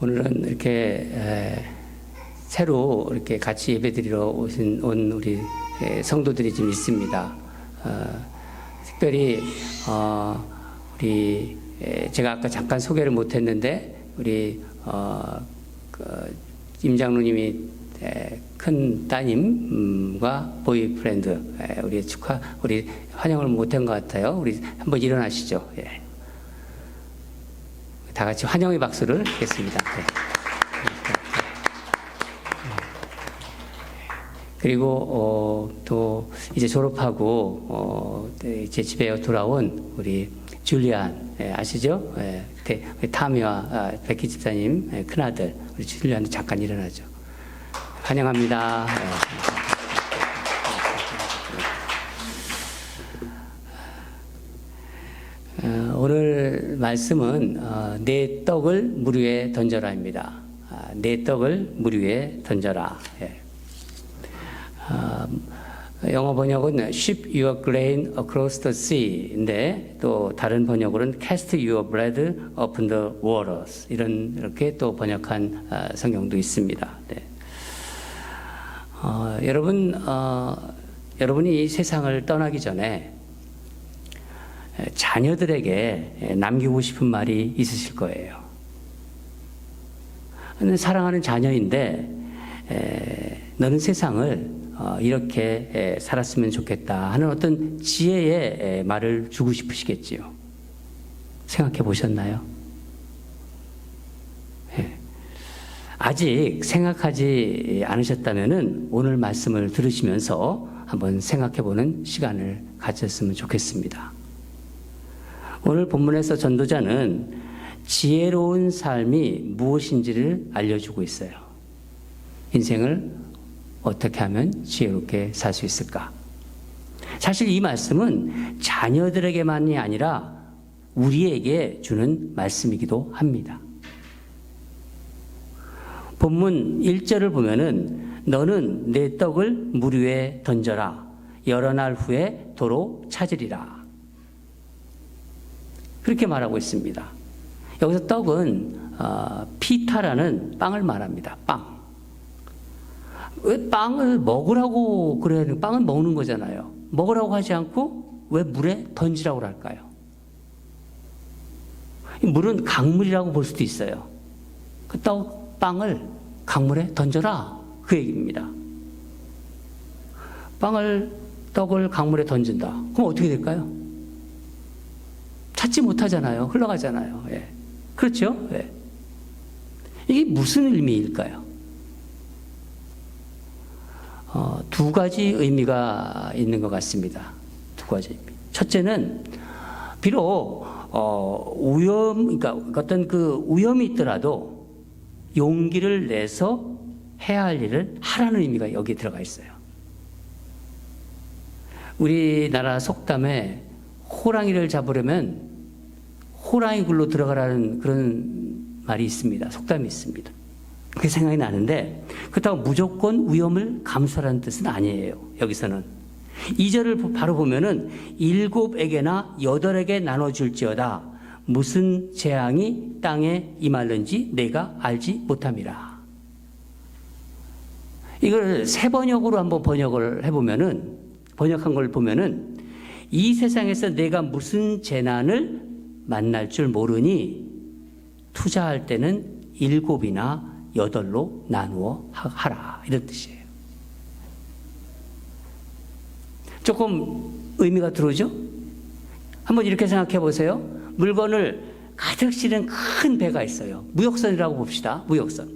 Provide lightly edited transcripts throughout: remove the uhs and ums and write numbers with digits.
오늘은 이렇게 새로 이렇게 같이 예배드리러 온 우리 성도들이 좀 있습니다. 특별히 우리 제가 아까 잠깐 소개를 못했는데 우리 임 장로님이 큰 따님과 보이프렌드 우리 환영을 못한 것 같아요. 우리 한번 일어나시죠. 예. 다 같이 환영의 박수를 하겠습니다. 네. 그리고 또 이제 졸업하고 이제 집에 돌아온 우리 줄리안 아시죠? 타미와 베키 집사님 큰아들 우리 줄리안도 잠깐 일어나죠. 환영합니다. 오늘 말씀은 내 떡을 물 위에 던져라입니다. 내 떡을 물 위에 던져라. 영어 번역은 Ship your grain across the sea인데 또 다른 번역으로는 Cast your bread upon the waters 이렇게 또 번역한 성경도 있습니다. 네. 여러분이 이 세상을 떠나기 전에 자녀들에게 남기고 싶은 말이 있으실 거예요. 사랑하는 자녀인데 너는 세상을 이렇게 살았으면 좋겠다 하는 어떤 지혜의 말을 주고 싶으시겠지요. 생각해 보셨나요? 아직 생각하지 않으셨다면 오늘 말씀을 들으시면서 한번 생각해 보는 시간을 가졌으면 좋겠습니다. 오늘 본문에서 전도자는 지혜로운 삶이 무엇인지를 알려주고 있어요. 인생을 어떻게 하면 지혜롭게 살 수 있을까? 사실 이 말씀은 자녀들에게만이 아니라 우리에게 주는 말씀이기도 합니다. 본문 1절을 보면은 너는 내 떡을 물 위에 던져라. 여러 날 후에 도로 찾으리라. 그렇게 말하고 있습니다. 여기서 떡은 피타라는 빵을 말합니다. 빵. 왜 빵을 먹으라고 그래야 되는, 빵은 먹는 거잖아요. 먹으라고 하지 않고 왜 물에 던지라고 할까요? 물은 강물이라고 볼 수도 있어요. 그 빵을 강물에 던져라. 그 얘기입니다. 떡을 강물에 던진다. 그럼 어떻게 될까요? 찾지 못하잖아요. 흘러가잖아요. 예. 그렇죠? 예. 이게 무슨 의미일까요? 두 가지 의미가 있는 것 같습니다. 두 가지 의미. 첫째는 비록 그러니까 어떤 그 위험이 있더라도 용기를 내서 해야 할 일을 하라는 의미가 여기 들어가 있어요. 우리나라 속담에 호랑이를 잡으려면 호랑이 굴로 들어가라는 그런 말이 있습니다. 속담이 있습니다. 그게 생각이 나는데 그렇다고 무조건 위험을 감수하라는 뜻은 아니에요. 여기서는 2절을 바로 보면은 7에게나 8에게 나눠줄지어다. 무슨 재앙이 땅에 임할는지 내가 알지 못함이라. 이걸 새 번역으로 한번 번역한 걸 보면은 이 세상에서 내가 무슨 재난을 만날 줄 모르니 투자할 때는 7이나 8로 나누어 하라. 이런 뜻이에요. 조금 의미가 들어오죠? 한번 이렇게 생각해 보세요. 물건을 가득 실은 큰 배가 있어요. 무역선이라고 봅시다. 무역선.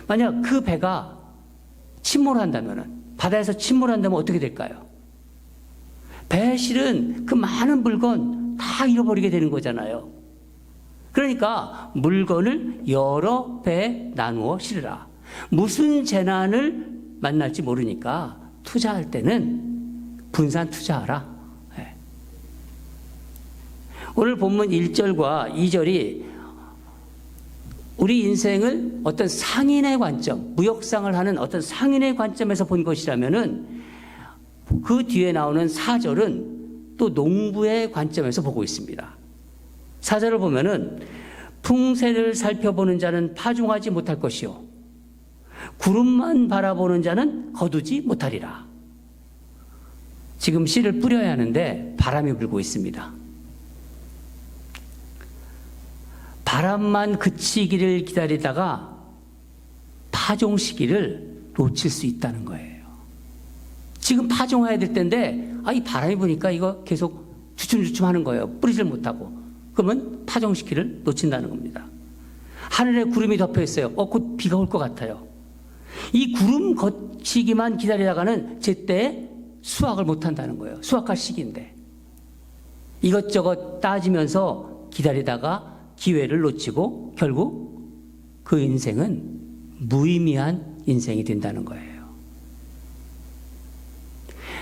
만약 그 배가 바다에서 침몰한다면 어떻게 될까요? 배에 실은 그 많은 물건 다 잃어버리게 되는 거잖아요. 그러니까 물건을 여러 배에 나누어 실으라. 무슨 재난을 만날지 모르니까 투자할 때는 분산 투자하라. 네. 오늘 본문 1절과 2절이 우리 인생을 어떤 상인의 관점, 무역상을 하는 어떤 상인의 관점에서 본 것이라면은 그 뒤에 나오는 4절은 또 농부의 관점에서 보고 있습니다. 4절을 보면은 풍세를 살펴보는 자는 파종하지 못할 것이요 구름만 바라보는 자는 거두지 못하리라. 지금 씨를 뿌려야 하는데 바람이 불고 있습니다. 바람만 그치기를 기다리다가 파종 시기를 놓칠 수 있다는 거예요. 지금 파종해야 될 때인데 이 바람이 부니까 이거 계속 주춤주춤 하는 거예요. 뿌리질 못하고. 그러면 파종 시기를 놓친다는 겁니다. 하늘에 구름이 덮여 있어요. 곧 비가 올 것 같아요. 이 구름 거치기만 기다리다가는 제때 수확을 못한다는 거예요. 수확할 시기인데 이것저것 따지면서 기다리다가 기회를 놓치고 결국 그 인생은 무의미한 인생이 된다는 거예요.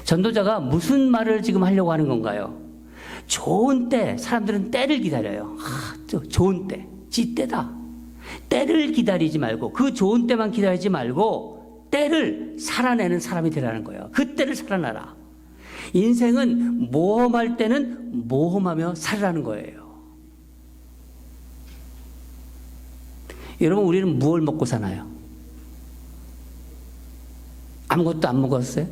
전도자가 무슨 말을 지금 하려고 하는 건가요? 좋은 때, 사람들은 때를 기다려요. 좋은 때, 지 때다. 때를 기다리지 말고, 그 좋은 때만 기다리지 말고 때를 살아내는 사람이 되라는 거예요. 그 때를 살아나라. 인생은 모험할 때는 모험하며 살라는 거예요. 여러분, 우리는 무엇을 먹고 사나요? 아무것도 안 먹었어요?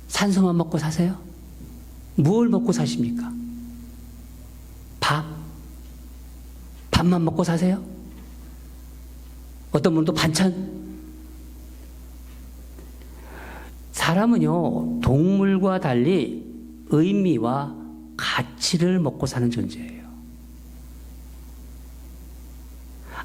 산소만 먹고 사세요? 무엇을 먹고 사십니까? 밥만 먹고 사세요? 어떤 분도 반찬? 사람은요, 동물과 달리 의미와 가치를 먹고 사는 존재예요.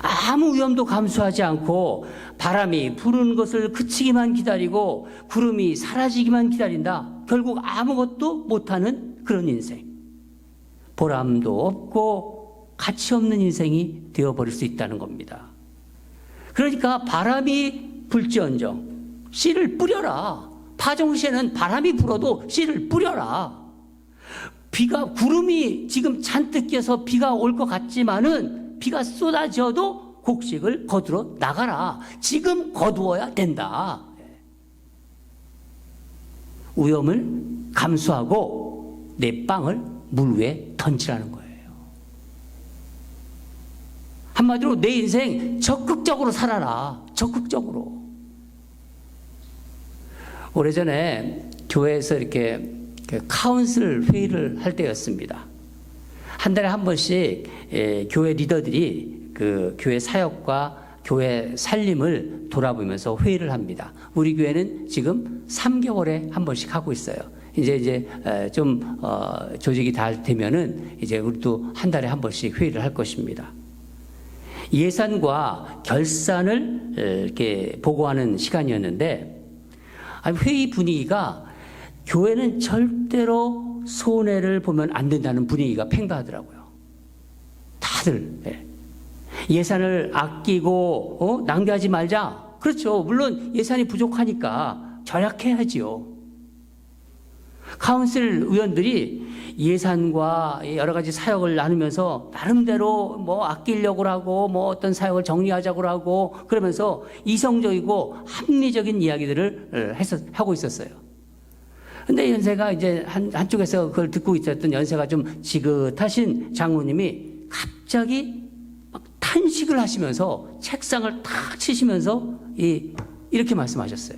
아무 위험도 감수하지 않고 바람이 부는 것을 그치기만 기다리고 구름이 사라지기만 기다린다. 결국 아무것도 못하는 그런 인생. 보람도 없고 가치 없는 인생이 되어버릴 수 있다는 겁니다. 그러니까 바람이 불지언정 씨를 뿌려라. 파종 시에는 바람이 불어도 씨를 뿌려라. 구름이 지금 잔뜩 껴서 비가 올 것 같지만은 비가 쏟아져도 곡식을 거두러 나가라. 지금 거두어야 된다. 위험을 감수하고 내 빵을 물 위에 던지라는 거예요. 한마디로 내 인생 적극적으로 살아라. 적극적으로. 오래전에 교회에서 이렇게 카운슬 회의를 할 때였습니다. 한 달에 한 번씩 교회 리더들이 그 교회 사역과 교회 살림을 돌아보면서 회의를 합니다. 우리 교회는 지금 3개월에 한 번씩 하고 있어요. 이제 좀 조직이 다 되면은 이제 우리도 한 달에 한 번씩 회의를 할 것입니다. 예산과 결산을 이렇게 보고하는 시간이었는데 회의 분위기가 교회는 절대로 손해를 보면 안 된다는 분위기가 팽배하더라고요. 다들 예산을 아끼고 낭비하지 말자. 그렇죠. 물론 예산이 부족하니까 절약해야지요. 카운슬 의원들이 예산과 여러 가지 사역을 나누면서 나름대로 아끼려고 하고 어떤 사역을 정리하자고 하고 그러면서 이성적이고 합리적인 이야기들을 하고 있었어요. 근데 연세가 이제 한쪽에서 그걸 듣고 있었던 연세가 좀 지긋하신 장로님이 갑자기 막 탄식을 하시면서 책상을 탁 치시면서 이렇게 말씀하셨어요.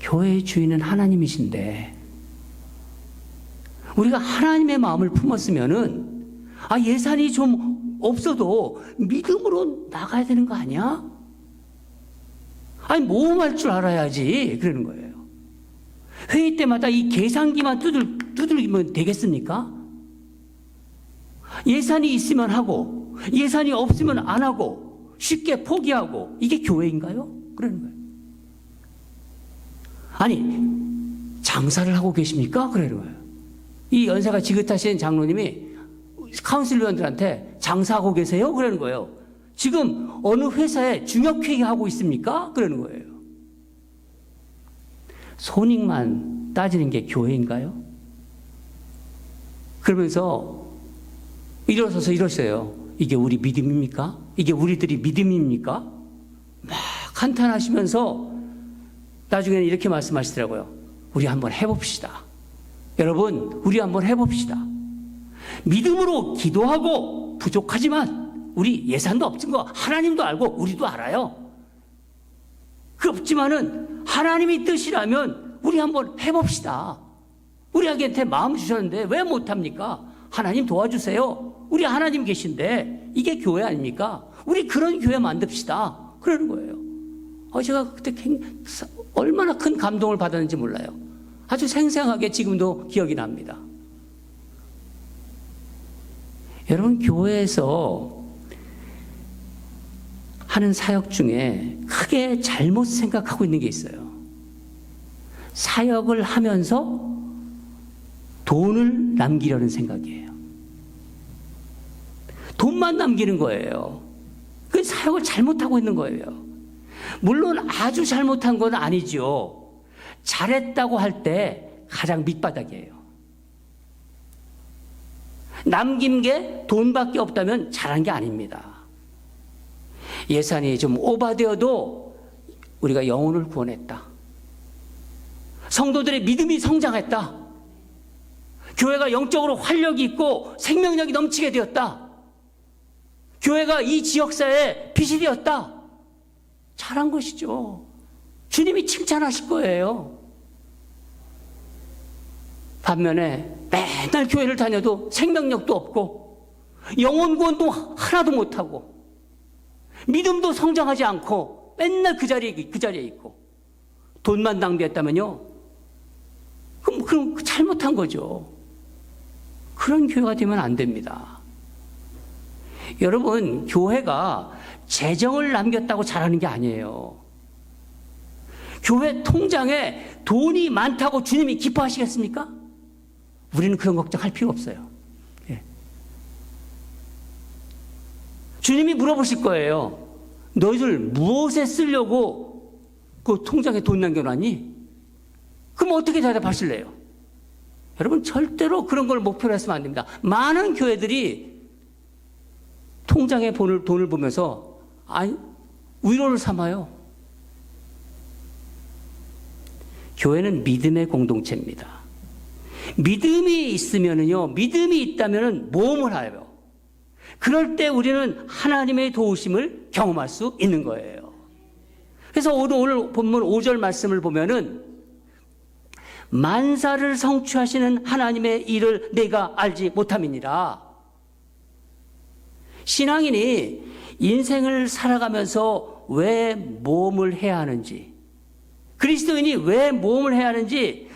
교회의 주인은 하나님이신데 우리가 하나님의 마음을 품었으면은 예산이 좀 없어도 믿음으로 나가야 되는 거 아니야? 모험할 줄 알아야지. 그러는 거예요. 회의 때마다 이 계산기만 두들기면 되겠습니까? 예산이 있으면 하고 예산이 없으면 안 하고 쉽게 포기하고 이게 교회인가요? 그러는 거예요. 아니 장사를 하고 계십니까? 그러는 거예요. 이 연세가 지긋하신 장로님이 카운슬 위원들한테 장사하고 계세요? 그러는 거예요. 지금 어느 회사에 중역회의 하고 있습니까? 그러는 거예요. 손익만 따지는 게 교회인가요? 그러면서 일어서서 이러세요. 이게 우리 믿음입니까? 이게 우리들이 믿음입니까? 막 한탄하시면서 나중에는 이렇게 말씀하시더라고요. 우리 한번 해봅시다. 여러분, 우리 한번 해봅시다. 믿음으로 기도하고 부족하지만 우리 예산도 없는 거 하나님도 알고 우리도 알아요. 그렇지만은 하나님이 뜻이라면 우리 한번 해봅시다. 우리에게 마음 주셨는데 왜 못합니까? 하나님 도와주세요. 우리 하나님 계신데 이게 교회 아닙니까? 우리 그런 교회 만듭시다. 그러는 거예요. 제가 그때 얼마나 큰 감동을 받았는지 몰라요. 아주 생생하게 지금도 기억이 납니다. 여러분, 교회에서 하는 사역 중에 크게 잘못 생각하고 있는 게 있어요. 사역을 하면서 돈을 남기려는 생각이에요. 돈만 남기는 거예요. 그 사역을 잘못하고 있는 거예요. 물론 아주 잘못한 건 아니죠. 잘했다고 할 때 가장 밑바닥이에요. 남긴 게 돈밖에 없다면 잘한 게 아닙니다. 예산이 좀 오바되어도 우리가 영혼을 구원했다. 성도들의 믿음이 성장했다. 교회가 영적으로 활력이 있고 생명력이 넘치게 되었다. 교회가 이 지역사회의 빛이 되었다. 잘한 것이죠. 주님이 칭찬하실 거예요. 반면에 맨날 교회를 다녀도 생명력도 없고 영혼 구원도 하나도 못하고 믿음도 성장하지 않고 맨날 그 자리에 있고 돈만 낭비했다면요? 그럼 잘못한 거죠. 그런 교회가 되면 안 됩니다. 여러분, 교회가 재정을 남겼다고 잘하는 게 아니에요. 교회 통장에 돈이 많다고 주님이 기뻐하시겠습니까? 우리는 그런 걱정할 필요 없어요. 예. 주님이 물어보실 거예요. 너희들 무엇에 쓰려고 그 통장에 돈 남겨놨니? 그럼 어떻게 대답하실래요? 여러분, 절대로 그런 걸 목표로 했으면 안 됩니다. 많은 교회들이 통장에 돈을 보면서 위로를 삼아요. 교회는 믿음의 공동체입니다. 믿음이 있으면은요, 믿음이 있다면은 모험을 해요. 그럴 때 우리는 하나님의 도우심을 경험할 수 있는 거예요. 그래서 오늘 본문 5절 말씀을 보면은 만사를 성취하시는 하나님의 일을 내가 알지 못함이니라. 신앙인이 인생을 살아가면서 왜 모험을 해야 하는지, 그리스도인이 왜 모험을 해야 하는지,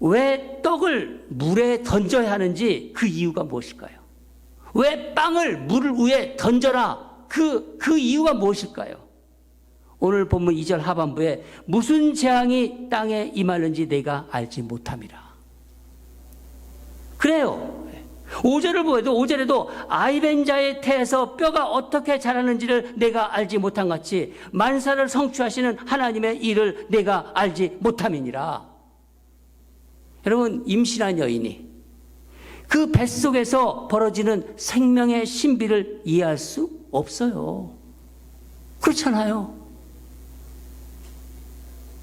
왜 떡을 물에 던져야 하는지 그 이유가 무엇일까요? 왜 빵을 물 위에 던져라, 그 이유가 무엇일까요? 오늘 본문 2절 하반부에 무슨 재앙이 땅에 임하는지 내가 알지 못함이라. 그래요. 5절을 보여도 5절에도 아이벤 자의 태에서 뼈가 어떻게 자라는지를 내가 알지 못한 같이 만사를 성취하시는 하나님의 일을 내가 알지 못함이니라. 여러분, 임신한 여인이 그 뱃속에서 벌어지는 생명의 신비를 이해할 수 없어요. 그렇잖아요.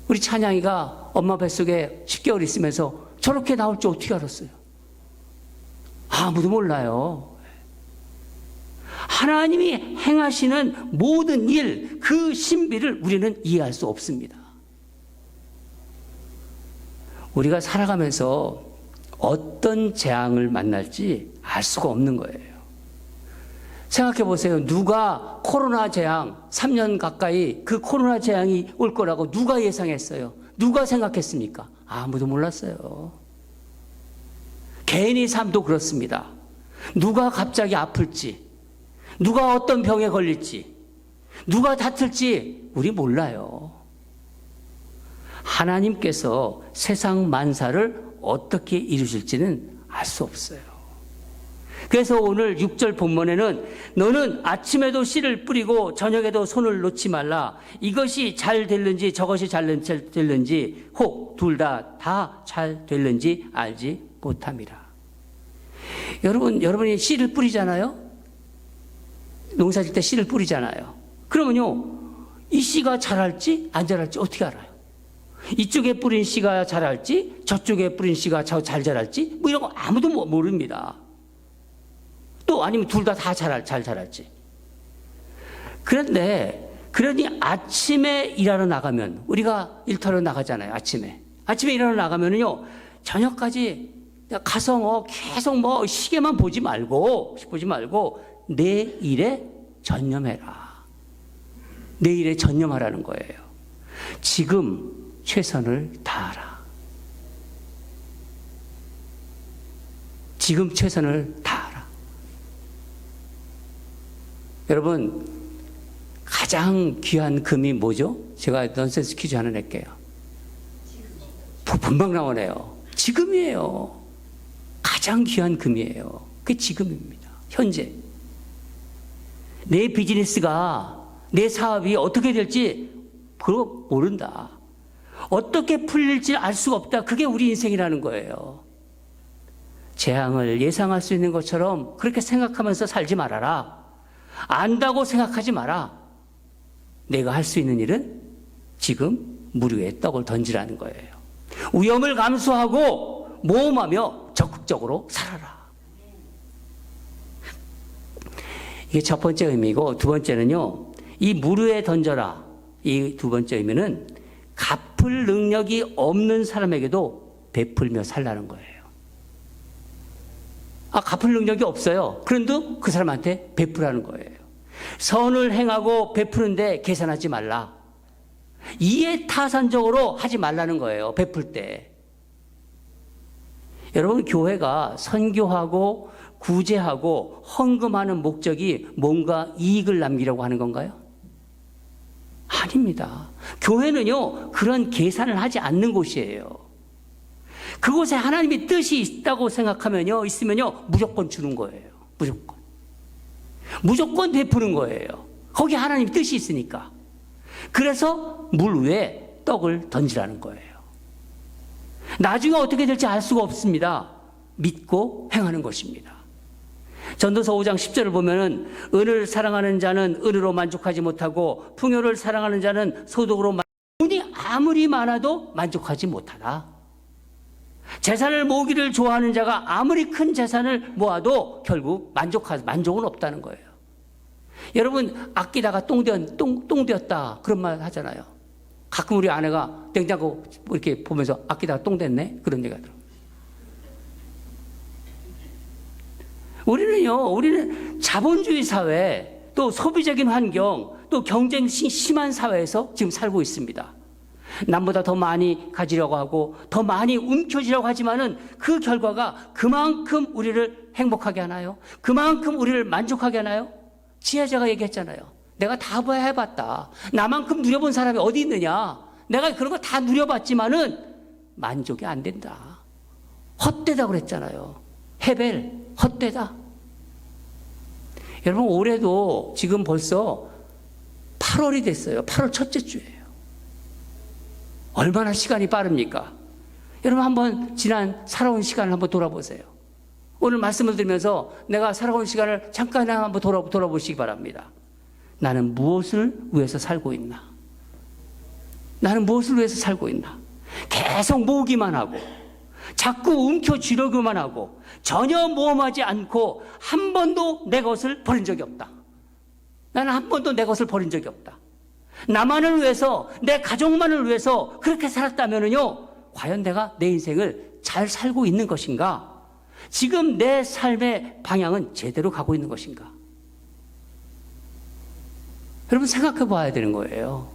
우리 찬양이가 엄마 뱃속에 10개월 있으면서 저렇게 나올 줄 어떻게 알았어요? 아무도 몰라요. 하나님이 행하시는 모든 일, 그 신비를 우리는 이해할 수 없습니다. 우리가 살아가면서 어떤 재앙을 만날지 알 수가 없는 거예요. 생각해 보세요. 누가 코로나 재앙, 3년 가까이 그 코로나 재앙이 올 거라고 누가 예상했어요? 누가 생각했습니까? 아무도 몰랐어요. 개인의 삶도 그렇습니다. 누가 갑자기 아플지, 누가 어떤 병에 걸릴지, 누가 다툴지 우리 몰라요. 하나님께서 세상 만사를 어떻게 이루실지는 알 수 없어요. 그래서 오늘 6절 본문에는 너는 아침에도 씨를 뿌리고 저녁에도 손을 놓지 말라. 이것이 잘 될는지 저것이 잘 될는지 혹 둘 다 잘 될는지 알지 못함이라. 여러분이 씨를 뿌리잖아요. 농사 질 때 씨를 뿌리잖아요. 그러면요, 이 씨가 자랄지 안 자랄지 어떻게 알아요? 이쪽에 뿌린 씨가 자랄지 저쪽에 뿌린 씨가 잘 자랄지 뭐 이런 거 아무도 모릅니다. 아니면 둘 다 잘 자랄지. 그러니 아침에 일하러 나가면, 우리가 일터로 나가잖아요, 아침에 일하러 나가면은요, 저녁까지 가서 계속 시계만 보지 말고 내 일에 전념해라. 내 일에 전념하라는 거예요. 지금 최선을 다하라. 지금 최선을 다하라. 여러분, 가장 귀한 금이 뭐죠? 제가 넌센스 퀴즈 하나 낼게요. 금방 나오네요. 지금이에요. 가장 귀한 금이에요. 그게 지금입니다. 현재. 내 비즈니스가, 내 사업이 어떻게 될지 그거 모른다. 어떻게 풀릴지 알 수가 없다. 그게 우리 인생이라는 거예요. 재앙을 예상할 수 있는 것처럼 그렇게 생각하면서 살지 말아라. 안다고 생각하지 마라. 내가 할 수 있는 일은 지금 물 위에 떡을 던지라는 거예요. 위험을 감수하고 모험하며 적극적으로 살아라. 이게 첫 번째 의미고, 두 번째는요, 이 물 위에 던져라. 이 두 번째 의미는 갚을 능력이 없는 사람에게도 베풀며 살라는 거예요. 갚을 능력이 없어요. 그런데 그 사람한테 베풀라는 거예요. 선을 행하고 베푸는데 계산하지 말라. 이해타산적으로 하지 말라는 거예요. 베풀 때. 여러분, 교회가 선교하고 구제하고 헌금하는 목적이 뭔가 이익을 남기려고 하는 건가요? 아닙니다. 교회는요, 그런 계산을 하지 않는 곳이에요. 그곳에 하나님의 뜻이 있다고 생각하면요, 있으면요, 무조건 주는 거예요. 무조건 베푸는 거예요. 거기 하나님의 뜻이 있으니까. 그래서 물 위에 떡을 던지라는 거예요. 나중에 어떻게 될지 알 수가 없습니다. 믿고 행하는 것입니다. 전도서 5장 10절을 보면은, 은을 사랑하는 자는 은으로 만족하지 못하고 풍요를 사랑하는 자는 소득으로 돈이 아무리 많아도 만족하지 못하다. 재산을 모으기를 좋아하는 자가 아무리 큰 재산을 모아도 결국 만족은 없다는 거예요. 여러분, 아끼다가 똥 되었다 그런 말 하잖아요. 가끔 우리 아내가 냉장고 이렇게 보면서 아끼다가 똥 됐네 그런 얘기가 들어요. 우리는 자본주의 사회, 또 소비적인 환경, 또 경쟁이 심한 사회에서 지금 살고 있습니다. 남보다 더 많이 가지려고 하고 더 많이 움켜쥐려고 하지만은 그 결과가 그만큼 우리를 행복하게 하나요? 그만큼 우리를 만족하게 하나요? 지혜자가 얘기했잖아요. 내가 다 해봤다. 나만큼 누려본 사람이 어디 있느냐? 내가 그런 거 다 누려봤지만은 만족이 안 된다. 헛되다 그랬잖아요. 헤벨, 헛되다. 여러분, 올해도 지금 벌써 8월이 됐어요. 8월 첫째 주예요. 얼마나 시간이 빠릅니까? 여러분, 한번 지난 살아온 시간을 한번 돌아보세요. 오늘 말씀을 들으면서 내가 살아온 시간을 잠깐 한번 돌아보시기 바랍니다. 나는 무엇을 위해서 살고 있나? 나는 무엇을 위해서 살고 있나? 계속 모으기만 하고 자꾸 움켜쥐려고만 하고 전혀 모험하지 않고 한 번도 내 것을 버린 적이 없다. 나는 한 번도 내 것을 버린 적이 없다. 나만을 위해서, 내 가족만을 위해서 그렇게 살았다면요, 과연 내가 내 인생을 잘 살고 있는 것인가? 지금 내 삶의 방향은 제대로 가고 있는 것인가? 여러분, 생각해 봐야 되는 거예요.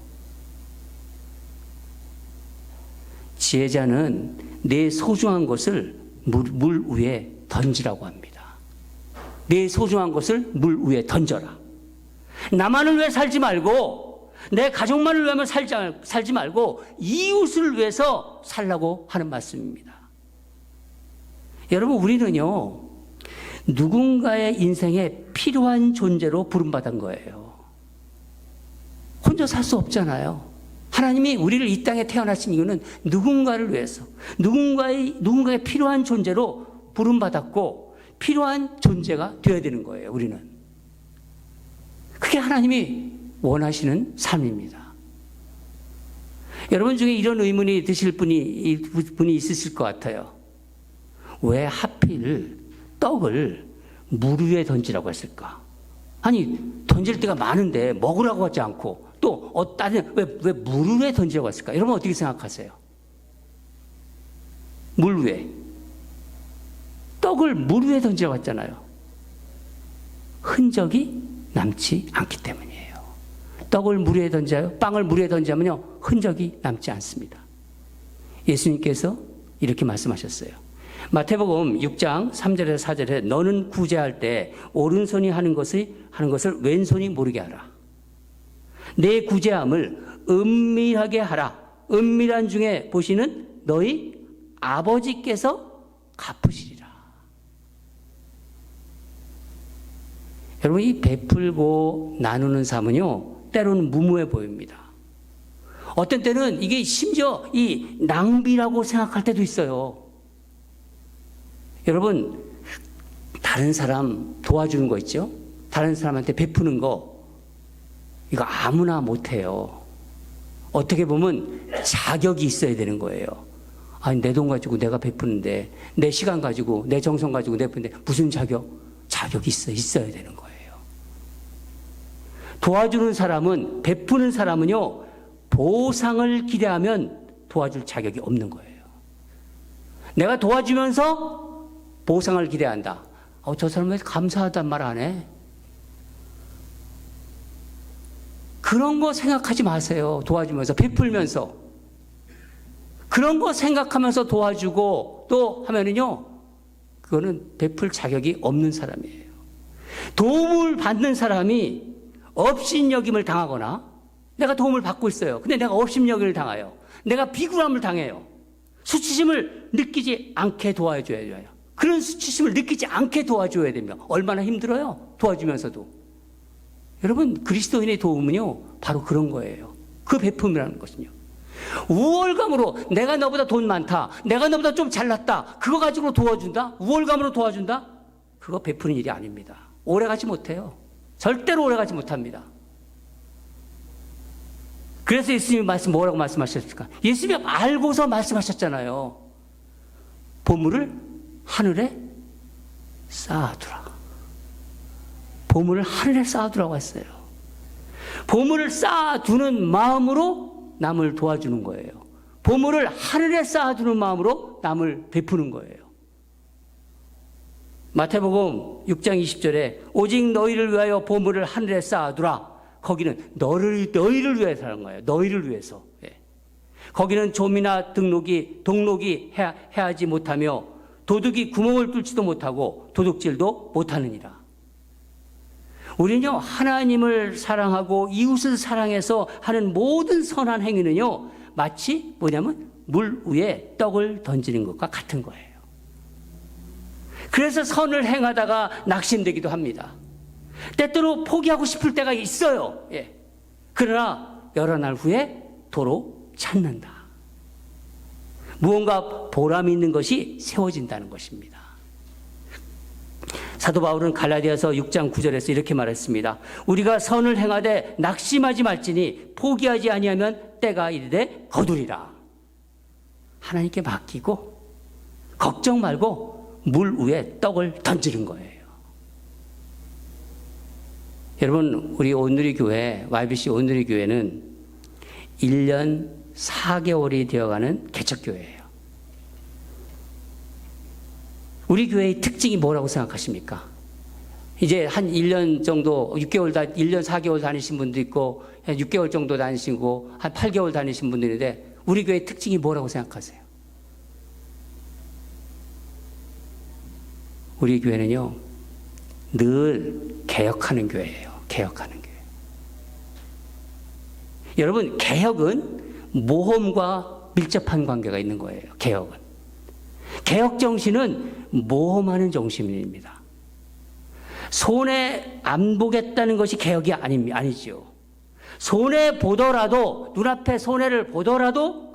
지혜자는 내 소중한 것을 물 위에 던지라고 합니다. 내 소중한 것을 물 위에 던져라. 나만을 위해 살지 말고, 내 가족만을 위하면 살지 말고 이웃을 위해서 살라고 하는 말씀입니다. 여러분, 우리는요, 누군가의 인생에 필요한 존재로 부름받은 거예요. 혼자 살 수 없잖아요. 하나님이 우리를 이 땅에 태어나신 이유는 누군가를 위해서, 누군가의 필요한 존재로 부름받았고 필요한 존재가 되어야 되는 거예요. 우리는. 그게 하나님이 원하시는 삶입니다. 여러분 중에 이런 의문이 드실 분이 있으실 것 같아요. 왜 하필 떡을 물 위에 던지라고 했을까? 아니, 던질 때가 많은데 먹으라고 하지 않고 또 왜 물 위에 던지라고 했을까? 여러분 어떻게 생각하세요? 물 위에. 떡을 물 위에 던지라고 했잖아요. 흔적이 남지 않기 때문이에요. 떡을 물 위에 던져요. 빵을 물 위에 던지면요, 흔적이 남지 않습니다. 예수님께서 이렇게 말씀하셨어요. 마태복음 6장 3절에서 4절에 너는 구제할 때 오른손이 하는 것을 왼손이 모르게 하라. 내 구제함을 은밀하게 하라. 은밀한 중에 보시는 너희 아버지께서 갚으시리라. 여러분, 이 베풀고 나누는 삶은요, 때로는 무모해 보입니다. 어떤 때는 이게 심지어 이 낭비라고 생각할 때도 있어요. 여러분, 다른 사람 도와주는 거 있죠? 다른 사람한테 베푸는 거, 이거 아무나 못해요. 어떻게 보면 자격이 있어야 되는 거예요. 아니, 내 돈 가지고 내가 베푸는데, 내 시간 가지고, 내 정성 가지고 베푸는데 무슨 자격? 자격이 있어야 되는 거예요. 도와주는 사람은, 베푸는 사람은요, 보상을 기대하면 도와줄 자격이 없는 거예요. 내가 도와주면서 보상을 기대한다. 저 사람 왜 감사하단 말 안 해? 그런 거 생각하지 마세요. 도와주면서, 베풀면서. 그런 거 생각하면서 도와주고 또 하면은요, 그거는 베풀 자격이 없는 사람이에요. 도움을 받는 사람이 업신여김을 당하거나, 내가 도움을 받고 있어요. 근데 내가 업신여김을 당해요. 내가 비굴함을 당해요. 수치심을 느끼지 않게 도와줘야 돼요. 그런 수치심을 느끼지 않게 도와줘야 됩니다. 얼마나 힘들어요. 도와주면서도. 여러분, 그리스도인의 도움은요, 바로 그런 거예요. 그 베품이라는 것은요. 우월감으로 내가 너보다 돈 많다, 내가 너보다 좀 잘났다, 그거 가지고 도와준다? 우월감으로 도와준다? 그거 베푸는 일이 아닙니다. 오래가지 못해요. 절대로 오래가지 못합니다. 그래서 예수님이 뭐라고 말씀하셨을까? 예수님이 알고서 말씀하셨잖아요. 보물을 하늘에 쌓아두라. 보물을 하늘에 쌓아두라고 했어요. 보물을 쌓아두는 마음으로 남을 도와주는 거예요. 보물을 하늘에 쌓아두는 마음으로 남을 베푸는 거예요. 마태복음 6장 20절에 오직 너희를 위하여 보물을 하늘에 쌓아두라. 거기는 너희를 위해서 하는 거예요. 너희를 위해서. 예. 거기는 좀이나 동록이 해하지 못하며 도둑이 구멍을 뚫지도 못하고 도둑질도 못하느니라. 우리는요, 하나님을 사랑하고 이웃을 사랑해서 하는 모든 선한 행위는요, 마치 뭐냐면 물 위에 떡을 던지는 것과 같은 거예요. 그래서 선을 행하다가 낙심되기도 합니다. 때때로 포기하고 싶을 때가 있어요. 예. 그러나 여러 날 후에 도로 찾는다. 무언가 보람이 있는 것이 세워진다는 것입니다. 사도 바울은 갈라디아서 6장 9절에서 이렇게 말했습니다. 우리가 선을 행하되 낙심하지 말지니 포기하지 아니하면 때가 이르되 거두리라. 하나님께 맡기고 걱정 말고 물 위에 떡을 던지는 거예요. 여러분, 우리 온누리 교회, YBC 온누리 교회는 1년 4개월이 되어가는 개척교회예요. 우리 교회의 특징이 뭐라고 생각하십니까? 이제 한 1년 정도, 1년 4개월 다니신 분도 있고, 한 6개월 정도 다니시고, 한 8개월 다니신 분들인데, 우리 교회의 특징이 뭐라고 생각하세요? 우리 교회는요, 늘 개혁하는 교회예요. 개혁하는 교회. 여러분, 개혁은 모험과 밀접한 관계가 있는 거예요. 개혁은. 개혁 정신은 모험하는 정신입니다. 손해 안 보겠다는 것이 개혁이 아니죠. 손해 보더라도, 눈앞에 손해를 보더라도,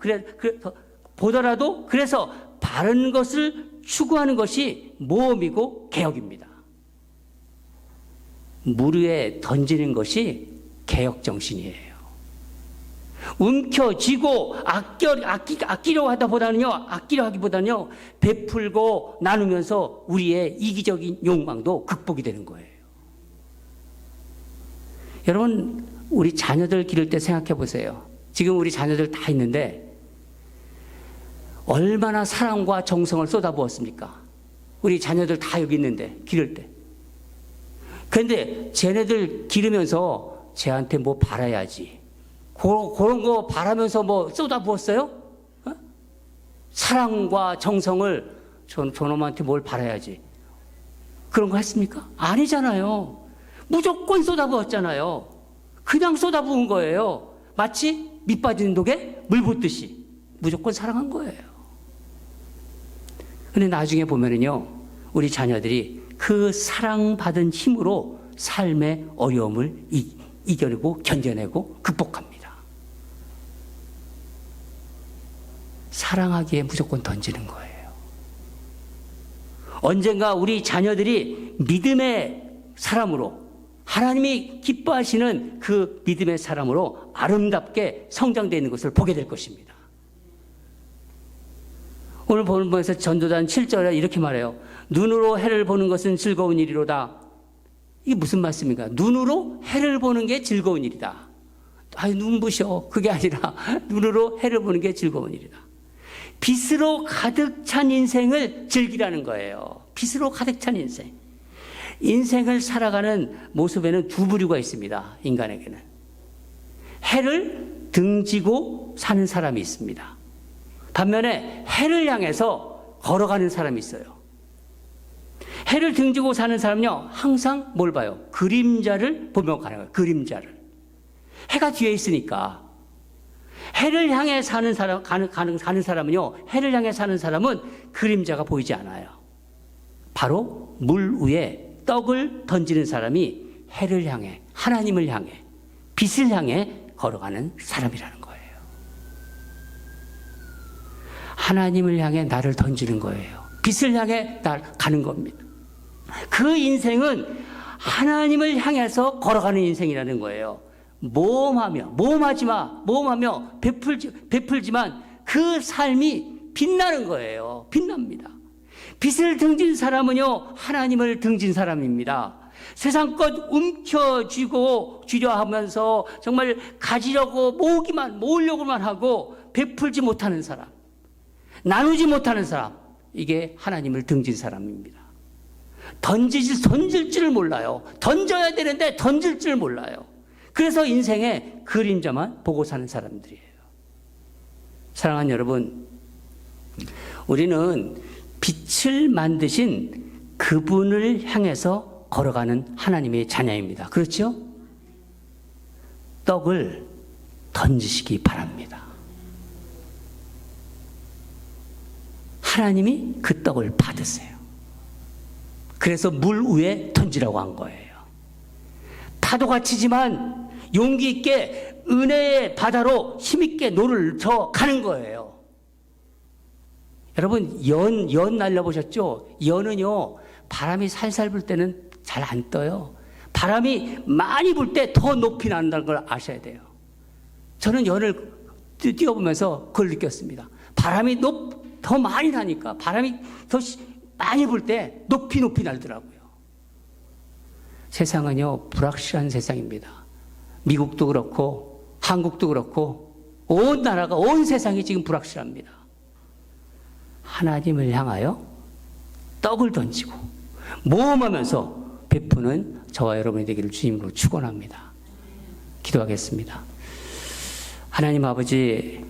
그래서 바른 것을 추구하는 것이 모험이고 개혁입니다. 물 위에 던지는 것이 개혁 정신이에요. 움켜쥐고 아끼려 하기보다는요, 베풀고 나누면서 우리의 이기적인 욕망도 극복이 되는 거예요. 여러분, 우리 자녀들 기를 때 생각해 보세요. 지금 우리 자녀들 다 있는데 얼마나 사랑과 정성을 쏟아부었습니까? 우리 자녀들 다 여기 있는데 기를 때. 그런데 쟤네들 기르면서 쟤한테 뭐 바라야지, 그런 거 바라면서 뭐 쏟아부었어요? 어? 사랑과 정성을 저놈한테 뭘 바라야지, 그런 거 했습니까? 아니잖아요. 무조건 쏟아부었잖아요. 그냥 쏟아부은 거예요. 마치 밑 빠진 독에 물 붓듯이 무조건 사랑한 거예요. 근데 나중에 보면은요, 우리 자녀들이 그 사랑받은 힘으로 삶의 어려움을 이겨내고 견뎌내고 극복합니다. 사랑하기에 무조건 던지는 거예요. 언젠가 우리 자녀들이 믿음의 사람으로, 하나님이 기뻐하시는 그 믿음의 사람으로 아름답게 성장되어 있는 것을 보게 될 것입니다. 오늘 본문에서 전도단 7절에 이렇게 말해요. 눈으로 해를 보는 것은 즐거운 일이로다. 이게 무슨 말씀입니까? 눈으로 해를 보는 게 즐거운 일이다. 아유, 눈부셔. 그게 아니라 눈으로 해를 보는 게 즐거운 일이다. 빛으로 가득 찬 인생을 즐기라는 거예요. 빛으로 가득 찬 인생. 인생을 살아가는 모습에는 두 부류가 있습니다. 인간에게는. 해를 등지고 사는 사람이 있습니다. 반면에 해를 향해서 걸어가는 사람이 있어요. 해를 등지고 사는 사람은요, 항상 뭘 봐요? 그림자를 보며 가는 거예요. 그림자를. 해가 뒤에 있으니까. 해를 향해 사는 사람은요, 해를 향해 사는 사람은 그림자가 보이지 않아요. 바로 물 위에 떡을 던지는 사람이 해를 향해, 하나님을 향해, 빛을 향해 걸어가는 사람이라는 거예요. 하나님을 향해 나를 던지는 거예요. 빛을 향해 가는 겁니다. 그 인생은 하나님을 향해서 걸어가는 인생이라는 거예요. 모험하며 베풀지만 그 삶이 빛나는 거예요. 빛납니다. 빛을 등진 사람은요, 하나님을 등진 사람입니다. 세상 것 움켜쥐고 쥐려 하면서 정말 가지려고 모으려고만 하고 베풀지 못하는 사람, 나누지 못하는 사람, 이게 하나님을 등진 사람입니다. 던질 줄을 몰라요. 던져야 되는데 던질 줄을 몰라요. 그래서 인생의 그림자만 보고 사는 사람들이에요. 사랑하는 여러분, 우리는 빛을 만드신 그분을 향해서 걸어가는 하나님의 자녀입니다. 그렇죠? 떡을 던지시기 바랍니다. 하나님이 그 떡을 받으세요. 그래서 물 위에 던지라고 한 거예요. 파도가 치지만 용기 있게 은혜의 바다로 힘있게 노를 저 가는 거예요. 여러분, 연 날려보셨죠? 연은요, 바람이 살살 불 때는 잘 안 떠요. 바람이 많이 불 때 더 높이 난다는 걸 아셔야 돼요. 저는 연을 뛰어보면서 그걸 느꼈습니다. 바람이 더 많이 나니까, 바람이 더 많이 불 때 높이 날더라고요. 세상은요, 불확실한 세상입니다. 미국도 그렇고 한국도 그렇고 온 나라가, 온 세상이 지금 불확실합니다. 하나님을 향하여 떡을 던지고 모험하면서 베푸는 저와 여러분이 되기를 주님으로 축원합니다. 기도하겠습니다. 하나님 아버지,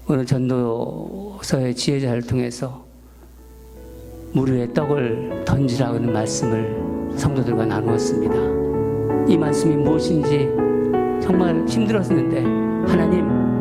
오늘 전도서의 지혜자를 통해서 물 위에 떡을 던지라는 말씀을 성도들과 나누었습니다. 이 말씀이 무엇인지 정말 힘들었는데 하나님,